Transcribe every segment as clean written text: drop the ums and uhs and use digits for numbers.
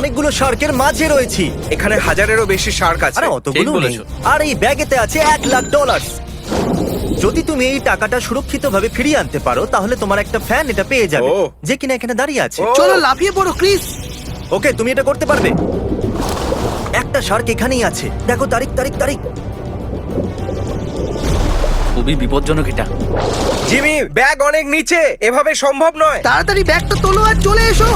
অনেকগুলো শার্কের মাঝে রয়েছি। এখানে হাজারেরও বেশি শার্ক আছে। আরে অতগুলো ঠিক নেই। বলেছো। আর এই ব্যাগেতে আছে $1,00,000। যদি তুমি এই টাকাটা সুরক্ষিতভাবে ফিরিয়ে আনতে পারো তাহলে তোমার একটা ফ্যান এটা পেয়ে যাবে, ও। যে কিনা এখানে দাঁড়িয়ে আছে। ও। চলো লাফিয়ে পড়ো ক্রিস। ওকে, তুমি এটা করতে পারবে। একটা শার্ক এখানেই আছে, দেখো তারিখ তারিখ তারিখ। খুবই বিপজ্জনক এটা। জিমি, ব্যাগ অনেক নিচে, এভাবে সম্ভব নয়। তাড়াতাড়ি ব্যাগটা তোলো আর চলে এসো।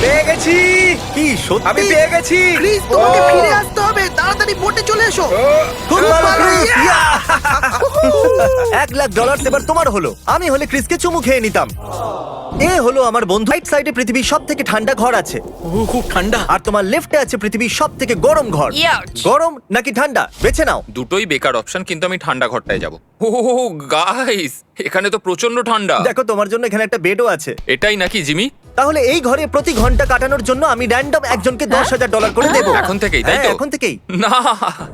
পেয়ে গেছি, কি সত্যি? আমি পেয়ে গেছি। ক্রিস তোমাকে ও। ফিরে আসতে হবে, তাড়াতাড়ি বোটে চলে এসো। ও। খুব ভালো, ভালো, ক্রিস। yeah! Yeah! $1,00,000 এবার তোমার হলো। আমি হলে ক্রিসকে চুমু খেয়ে নিতাম। এ হলো আমার বন্ধু। রাইট সাইডে পৃথিবীর সব থেকে ঠান্ডা ঘর আছে, খুব ঠান্ডা। আর তোমার লেফটে আছে পৃথিবীর সব থেকে গরম ঘর। Ouch! গরম নাকি ঠান্ডা বেছে নাও। দুটোই বেকার অপশন, কিন্তু আমি ঠান্ডা ঘরটায় যাব। ও গাইস, এখানে তো প্রচন্ড ঠান্ডা। দেখো তোমার জন্য এখানে একটা বেডও আছে। এটাই নাকি জিমি? তাহলে এই ঘরে প্রতি ঘন্টা কাটানোর জন্য আমি র্যান্ডম একজনকে $10,000 করে দেবো। এখন থেকেই, তাই তো? হ্যাঁ, এখন থেকেই। না,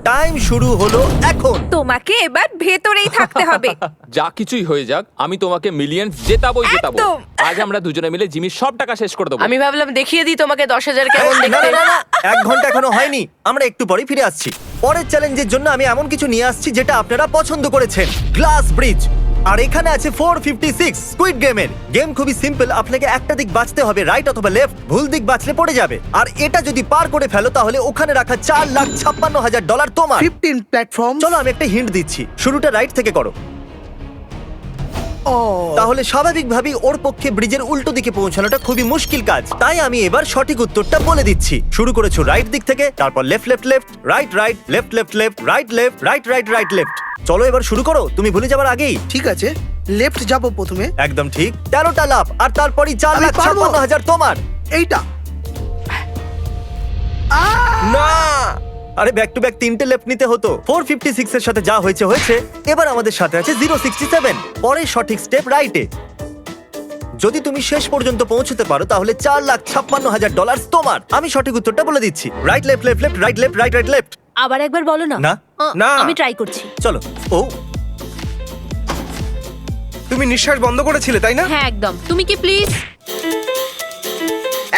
টাইম শুরু হলো এখন। তোমাকে এবার ভেতরেই থাকতে হবে। যা কিছুই হয়ে যাক, আমি তোমাকে মিলিয়নস জেতাবোই জেতাবো। একদম। আজ আমরা দুজনে মিলে জিমির সব টাকা শেষ করে দেবো। আমি ভাবলাম দেখিয়ে দিই তোমাকে 10,000 কেমন না, দেখতে। না, না, না, 1 ঘন্টা এখনো হয়নি, আমরা একটু পরেই ফিরে আসছি। পরের চ্যালেঞ্জের জন্য আমি এমন কিছু নিয়ে আসছি যেটা আপনারা পছন্দ করেছেন, গ্লাস ব্রিজ। আর এখানে আছে 456 স্কুইড গেমের। গেম খুবই সিম্পল, আপনাকে একটা দিক বাঁচতে হবে, রাইট অথবা লেফট। ভুল দিক বাঁচলে পড়ে যাবে। আর এটা যদি পার করে ফেলো তাহলে ওখানে রাখা $4,56,000 তোমার। 15 প্ল্যাটফর্ম। চলো আমি একটা হিন্ট দিচ্ছি, শুরুটা রাইট থেকে করো। ও তাহলে স্বাভাবিকভাবেই ওর পক্ষে ব্রিজের উল্টো দিকে পৌঁছানোটা খুবই মুশকিল কাজ। তাই আমি এবার সঠিক উত্তরটা বলে দিচ্ছি। শুরু করেছো রাইট দিক থেকে, তারপর left left left, right right, left left left, right left, right right right left. চলো এবার শুরু করো, তুমি ভুলে যাবার আগেই। ঠিক আছে, লেফট যাবো প্রথমে। একদম ঠিক, 13টা লাফ, আর তারপরই আমি পারবো। $4,56,000 তোমার। এইটা না, আরে ব্যাক টু ব্যাক 3টে লেফট নিতে হতো। 456 এর সাথে যা হয়েছে হয়েছে। এবার আমাদের সাথে আছে 067, পরের সঠিক স্টেপ রাইটে। যদি তুমি শেষ পর্যন্ত পৌঁছতে পারো তাহলে $4,56,000 তোমার। আমি সঠিক উত্তরটা বলে দিচ্ছি, right left left left, right left, right right left. আবার একবার বলো না। না। না। আমি ট্রাই করছি। চলো। ও তুমি নিঃশ্বাস বন্ধ করেছিলে তাই না? হ্যাঁ একদম। তুমি কি প্লিজ?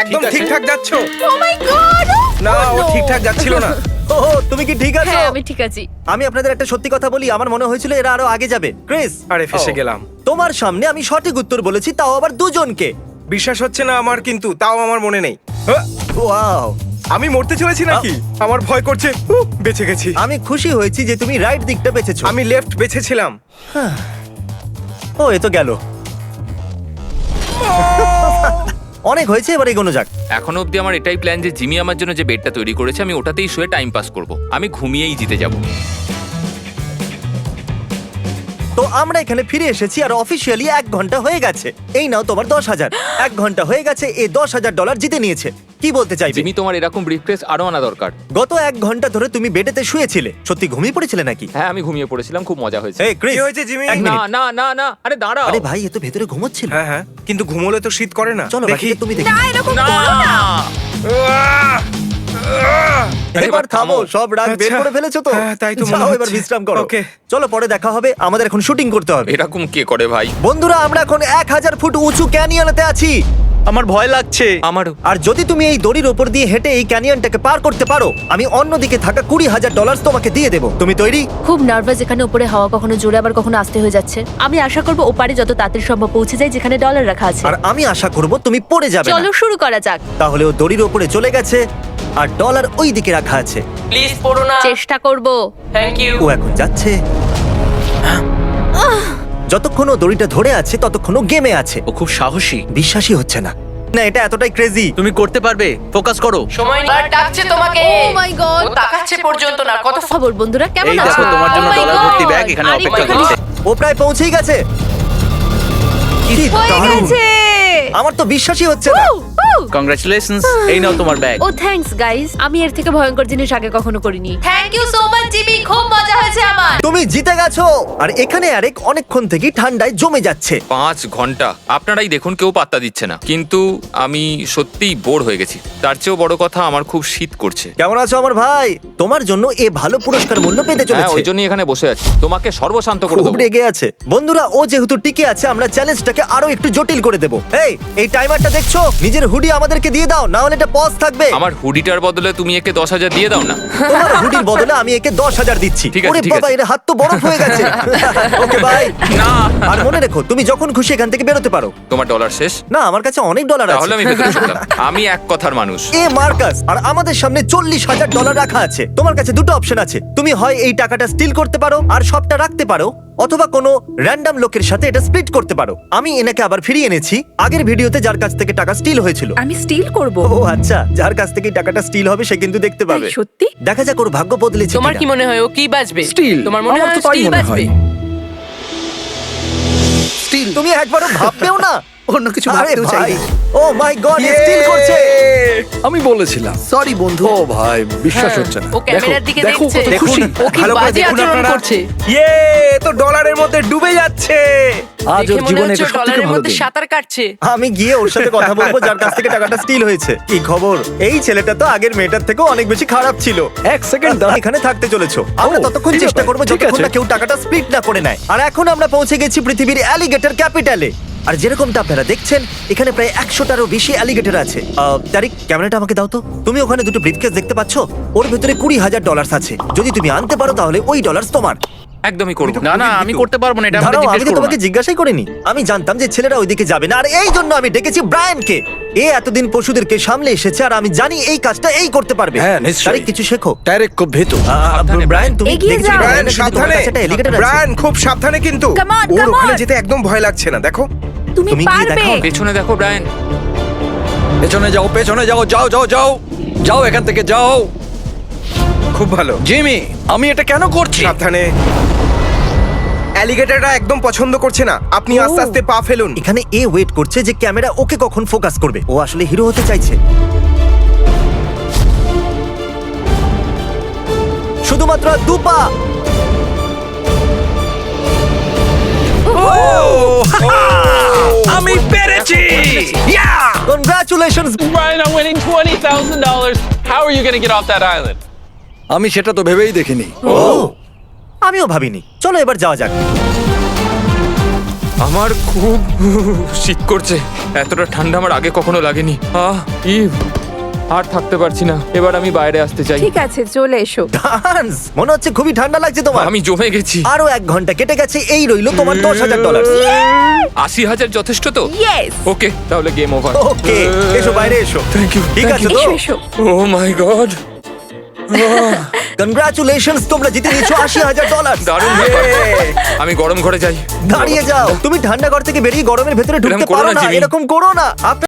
একদম ঠিক আছে। ঠিকঠাক যাচ্ছ। ও মাই গড! না, ও ঠিকঠাক যাচ্ছিল না। ও, তুমি কি ঠিক আছো? হ্যাঁ আমি ঠিক আছি। আমি আপনাদের একটা সত্যি কথা বলি, আমার মনে হয়েছিল এরা আরো আগে যাবে। ক্রিস, আরে ফেসে গেলাম। তোমার সামনে আমি সঠিক উত্তর বলেছি, তাও আবার দুজনকে। বিশ্বাস হচ্ছে না আমার, কিন্তু তাও আমার মনে নেই। আহ! ওয়াও, আমি মরতে চলেছি নাকি? আমার ভয় করছে। বেঁচে গেছি। আমি খুশি হয়েছি যে তুমি রাইট দিকটা বেছেছো। আমি লেফট বেছেছিলাম। ও, এ তো গেল। অনেক হয়েছে, এবার এগোনো যাক। এখনো অবধি আমার এটাই প্ল্যান যে জিমি আমার জন্য যে বেডটা তৈরি করেছে আমি ওটাতেই শুয়ে টাইম পাস করব। আমি ঘুমিয়েই জিতে যাব। তো আমরা এখানে ফিরে এসেছি আর অফিসিয়ালি 1 ঘন্টা হয়ে গেছে। এই নাও তোমার 10,000। 1 ঘন্টা হয়ে গেছে, এ $10,000 জিতে নিয়েছে। কি বলতে চাইবে? জিমি, তোমার এরকম ব্রিফকেস আরো আনা দরকার। গত 1 ঘন্টা ধরে তুমি বেডেতে শুয়েছিলে, সত্যি ঘুমিয়ে পড়েছিলে নাকি? হ্যাঁ, আমি ঘুমিয়ে পড়েছিলাম, খুব মজা হয়েছে। এই ক্রিস, কি হয়েছে জিমি? 1 না মিনিট। না না না, আরে দাঁড়াও। আরে ভাই, এ তো ভেতরে ঘুমোচ্ছিল। হ্যাঁ হ্যাঁ, কিন্তু ঘুমোলে তো শীত করে না। চলো দেখি। বাকিটা তুমি দেখি। না এরকম না, করো না। আহ! আহ! এবার থামো, সব রাগ বের আচ্ছা। করে ফেলেছো তো? হ্যাঁ, তাই তো মনে যাও, হচ্ছে। এবার বিশ্রাম করো। ওকে। চলো পরে দেখা হবে, আমাদের এখন শুটিং করতে হবে। এরকম কে করে ভাই? বন্ধুরা, আমরা এখন 1000 ফুট উঁচু ক্যানিয়নেতে আছি। আমার ভয় লাগছে। আমারও। আর যদি তুমি এই দড়ির উপর দিয়ে হেঁটে এই ক্যানিয়নটাকে পার করতে পারো, আমি অন্যদিকে থাকা $20,000 তোমাকে দিয়ে দেবো। তুমি তৈরি? খুব নার্ভাস, এখানে উপরে হাওয়া কখনো জোরে আবার কখনো আস্তে হয়ে যাচ্ছে। আমি আশা করব ওপারে যত তাড়াতাড়ি সম্ভব পৌঁছে যায় যেখানে ডলার রাখা আছে। আর আমি আশা করব তুমি পড়ে যাবে না। চলো শুরু করা যাক। তাহলে ও দড়ির উপরে চলে গেছে আর ডলার ওই দিকে রাখা আছে। প্লিজ পড়ো না। চেষ্টা করব। Thank you. ও এখন যাচ্ছে। যতক্ষণ ও দড়িটা ধরে আছে ততক্ষণ ও গেমে আছে। ও খুব সাহসী। বিশ্বাসই হচ্ছে না। না, এটা এতটাই ক্রেজি। তুমি করতে পারবে, ফোকাস করো। সময় নেই। আর ডাকছে তোমাকে। Oh my God! ও তাকাচ্ছে পর্যন্ত না। কত খবর বন্ধুরা, কেমন এই আছো? দেখো, তোমার জন্য Oh my ডলার ভর্তি God! ব্যাগ এখানে আরে অপেক্ষা এখানে করছে। ও প্রায় পৌঁছেই গেছে। কি হয়ে দারুণ! গেছে। আমার তো বিশ্বাসই হচ্ছে না। উ, উ। কংগ্রাচুলেশনস, এই নাও তোমার ব্যাগ। ও থ্যাঙ্কস গাইস, আমি এর থেকে ভয়ঙ্কর জিনিস আগে কখনো করিনি। Thank you so much Jimmy, খুব মজা হয়েছে আমার। তুমি জিতে গেছো। আর এখানে আরেক অনেকক্ষণ থেকে ঠান্ডায় জমে যাচ্ছে। 5 ঘন্টা আপনারাই দেখুন, কেউ পাত্তা দিচ্ছে না, কিন্তু আমি সত্যিই বোর হয়ে গেছি। তার চেয়েও বড় কথা, আমার খুব শীত করছে। কেমন আছো আমার ভাই? তোমার জন্য এ ভালো পুরস্কার মূল্য পেতে হ্যাঁ, চলেছে। ওই জন্যই এখানে বসে আছি, তোমাকে সর্বশান্ত করে খুব দেবো। রেগে আছে। বন্ধুরা, ও যেহেতু টিকে আছে, আমরা চ্যালেঞ্জটাকে আরো একটু জটিল করে দেবো। এই টাইমারটা দেখছো? নিজের হুডি আমাদেরকে দিয়ে দাও, না হলে এটা পজ থাকবে। আমার হুডিটার বদলে তুমি একে 10,000 দিয়ে দাও না। তোমার হুডির বদলে আমি একে 10,000 দিচ্ছি। ঠিক আছে, ওরে ঠিক বাবা, আছে। এর হাত তো বরফ হয়ে গেছে। Okay bye. না, আর মনে রেখো, তুমি যখন খুশি এখান থেকে বেরোতে পারো। তোমার ডলার শেষ? না, আমার কাছে অনেক ডলার আছে। তাহলে আমি ভেতরে চললাম। আমি এক কথার মানুষ। এ মার্কাস, আর আমাদের সামনে $40,000 রাখা আছে। তোমার কাছে দুটো অপশন আছে। তুমি হয় এই টাকাটা স্টিল করতে পারো আর সবটা রাখতে পারো, অথবা কোনো র্যান্ডম লোকের সাথে এটা স্প্লিট করতে পারো। আমি এনাকে আবার ফিরিয়ে এনেছি আগের ভিডিওতে যার কাছ থেকে টাকা স্টিল হয়েছিল। আমি স্টিল করব। ও আচ্ছা, যার কাছ থেকে টাকাটা স্টিল হবে সে কিন্তু দেখতে পাবে। সত্যি? দেখা যাক ওর ভাগ্য বদলেছে তোমার কিনা। কি মনে হয় ও কি বাজবে? Steel। তোমার মনে আমার হয় তো তাই স্টিল মনে বাজবে? হয়। স্টিল। তুমি একবারও ভাববেও না? অন্য কিছু আরে ভাবতেও চাই ভাই, ও মাই গড, স্টিল করছে। আমি বলেছিলাম। সরি বন্ধু। ও ভাই, বিশ্বাস হচ্ছে না। ও ক্যামেরার দিকে দেখো দেখছে। কত খুশি। ও কি ভালো করে বাজে দেখুন আচরণ আপনারা। করছে। ইয়ে, তো ডলারের মধ্যে ডুবে যাচ্ছে। আজ দেখে ওর মনে জীবনে হচ্ছে এটা ও সত্যি ডলারের ভালো মধ্যে দিন। সাঁতার কাটছে। আমি গিয়ে ওর সাথে কথা বলবো যার কাছ থেকে টাকাটা স্টিল হয়েছে। কি খবর? এই ছেলেটা তো আগের মেয়েটার থেকেও অনেক বেশি খারাপ ছিল। এক সেকেন্ড দাঁড়া। এখানে থাকতে চলেছো। আমরা ও, ততক্ষণ ঠিক চেষ্টা আছে, করবো ঠিক যতক্ষণ আছে। না কেউ টাকাটা স্প্লিট না করে নেয়। আর এখন আমরা পৌঁছে গেছি পৃথিবীর অ্যালিগেটর ক্যাপিটালে। আর যেরকমটা আপনারা দেখছেন, এখানে প্রায় 100টারও বেশি অ্যালিগেটর আছে। তারিক, ক্যামেরাটা আমাকে দাও তো। তুমি ওখানে দুটো ব্রিফকেস দেখতে পাচ্ছ? ওর ভেতরে $20,000 আছে। যদি তুমি আনতে পারো তাহলে ওই ডলার তোমার। একদমই করবো। না না, আমি করতে পারবো না, এটা আমাকে দাঁড়াও, আমি জিজ্ঞেস তো করো তোমাকে না। জিজ্ঞাসাই করিনি। আমি জানতাম যে ছেলেরা ওইদিকে যাবে না, আর এই জন্য আমি ডেকেছি ব্রায়ানকে। এ এতদিন পশুদেরকে সামলে এসেছে, আর আমি জানি এই কাজটা এই করতে পারবে। হ্যাঁ, নিশ্চয়ই। তারিক, কিছু শেখো। ডাইরেক্ট খুব ভেতু। সাবধানে, ব্রায়ান, তুমি এগিয়ে দেখেছো যাও। ব্রায়ানের ব্রায়ান, সাথে তোমার সাবধানে। কাছে একটা alligator আছে। ব্রায়ান, খুব সাবধানে কিন্তু। Come on, ওর come ওখানে on। যেতে একদম ভয় লাগছে না, দেখো। তুমি তুমি গিয়ে পারবে। দেখাও। পেছনে দেখো ব্রায়ান। পেছনে যাও, পেছনে যাও, যাও যাও যাও যাও, এখান থেকে যাও। খুব ভালো জিমি, আমি এটা কেন করছি? সাবধানে। অ্যালিগেটরটা একদম পছন্দ করছে না, আপনি আস্তে আস্তে পা ফেলুন। এখানে এ ওয়েট করছে যে ক্যামেরা ওকে কখন ফোকাস করবে। ও আসলে হিরো হতে চাইছে। শুধুমাত্র 2 পা। আমি পেরেছি। Congratulations. Brian, I'm winning $20,000. How are you gonna get off that island? আমি সেটা তো ভেবেই দেখিনি। আমিও ভাবিনি। চলো এবার যাওয়া যাক। আমার খুব শীত করছে। এতটা ঠান্ডা আমার আগে কখনো লাগেনি। আর থাকতে পারছি না। এবার আমি বাইরে আসতে চাই। ঠিক আছে, চলে এসো। ডান্স, মনে হচ্ছে খুবই ঠান্ডা লাগছে তোমার। আমি জমে গেছি। আরো 1 ঘন্টা কেটে গেছে। এই রইলো তোমার $10,000। 80,000 যথেষ্ট তো? ইয়েস। ওকে, তাহলে গেম ওভার। ওকে, এসো বাইরে এসো। Thank you. ঠিক আছে তো? এসো এসো। ও মাই গড, কনগ্রাচুলেশনস, তোমরা জিতে নিয়েছো $80,000। দারুণ ব্যাপার। আমি গরম ঘরে যাই। দাঁড়িয়ে যাও। তুমি ঠান্ডা ঘর থেকে বেরিয়ে গরমের ভেতরে ঢুকতে এরকম করো পারো না, না। জিমি। এরকম করো না।